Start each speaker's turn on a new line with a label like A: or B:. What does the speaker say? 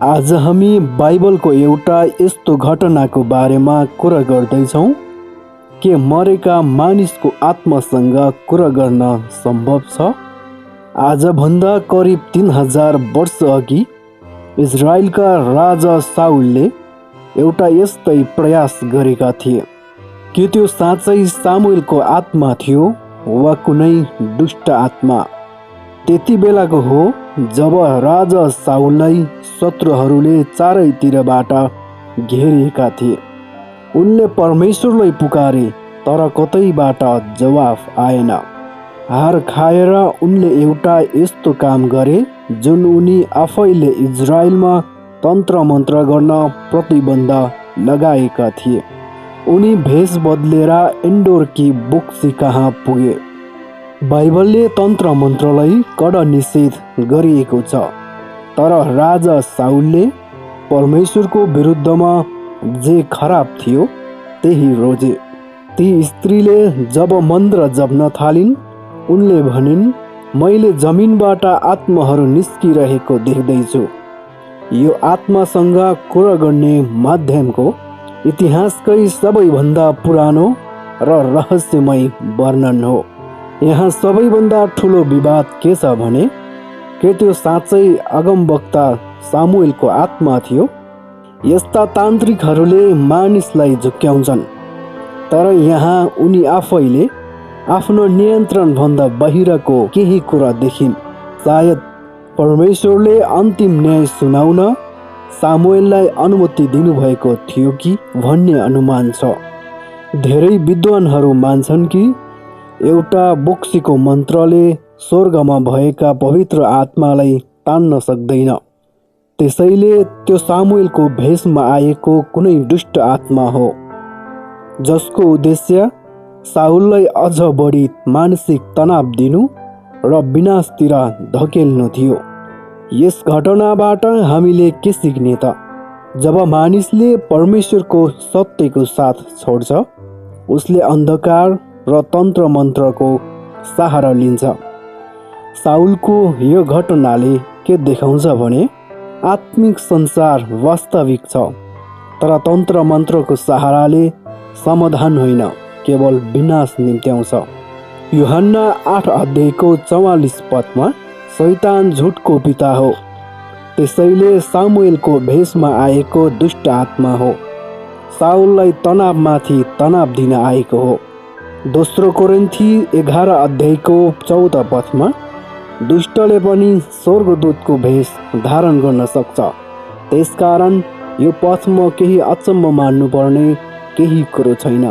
A: आज हामी बाइबलको एउटा यस्तो घटनाको बारेमा कुरा गर्दैछौँ के मरेका मानिसको आत्मासँग कुरा गर्न सम्भव छ। आजभन्दा करिब 3000 वर्ष अघि इजरायलका राजा साउलले एउटा यस्तै प्रयास गरेका थिए। के त्यो साँच्चै सामुएलको आत्मा थियो वा कुनै दुष्ट आत्मा? त्यति बेलाको हो जब राजा साउललाई शत्रुहरूले चारैतिरबाट घेरिएका थिए। उनले परमेश्वरलाई पुकारे तर कतैबाट जवाफ आएन। हार खाएर उनले एउटा यस्तो काम गरे जुन उनी आफैले इजरायलमा तन्त्र मन्त्र गर्न प्रतिबन्ध लगाएका थिए। उनी भेष बदलेर एन्डोरकी बोक्सी कहाँ पुगे। बाइबलले तन्त्र मन्त्रलाई कडा निषेध गरिएको छ, तर राजा साउलले परमेश्वरको विरुद्धमा जे खराब थियो त्यही रोजे। ती स्त्रीले जब मन्त्र जप्न थालिन् उनले भनिन्, मैले जमिनबाट आत्माहरू निस्किरहेको देख्दैछु। यो आत्मासँग कुरा गर्ने माध्यमको इतिहासकै सबैभन्दा पुरानो र रहस्यमय वर्णन हो। यहाँ सबैभन्दा ठुलो विवाद के छ भने के त्यो साँच्चै अगमवक्ता सामुएलको आत्मा थियो? यस्ता तान्त्रिकहरूले मानिसलाई झुक्क्याउँछन्, तर यहाँ उनी आफैले आफ्नो नियन्त्रणभन्दा बाहिरको केही कुरा देखिन्। सायद परमेश्वरले अन्तिम न्याय सुनाउन सामुएललाई अनुमति दिनुभएको थियो कि भन्ने अनुमान छ। धेरै विद्वानहरू मान्छन् कि एउटा बोक्सीको मन्त्रले स्वर्गमा भएका पवित्र आत्मालाई तान्न सक्दैन। त्यसैले त्यो सामुएलको भेषमा आएको कुनै दुष्ट आत्मा हो जसको उद्देश्य साउललाई अझ बढी मानसिक तनाव दिनु र विनाशतिर धकेल्नु थियो। यस घटनाबाट हामीले के सिक्ने त? जब मानिसले परमेश्वरको सत्यको साथ छोड्छ उसले अन्धकार र तन्त्र मन्त्रको सहारा लिन्छ। साउलको यो घटनाले के देखाउँछ भने आत्मिक संसार वास्तविक छ, तर तन्त्र मन्त्रको सहाराले समाधान होइन, केवल विनाश निम्त्याउँछ। यूहन्ना 8 अध्यायको 44 पदमा शैतान झुटको पिता हो, त्यसैले सामुएलको भेषमा आएको दुष्ट आत्मा हो। साउललाई तनावमाथि तनाव दिन आएको हो। दोस्रो कोरिन्थी 11 अध्यायको 14 पदमा दुष्टले पनि स्वर्गदूतको भेष धारण गर्न सक्छ। त्यसकारण यो पथमा केही अचम्म मान्नुपर्ने केही कुरो छैन।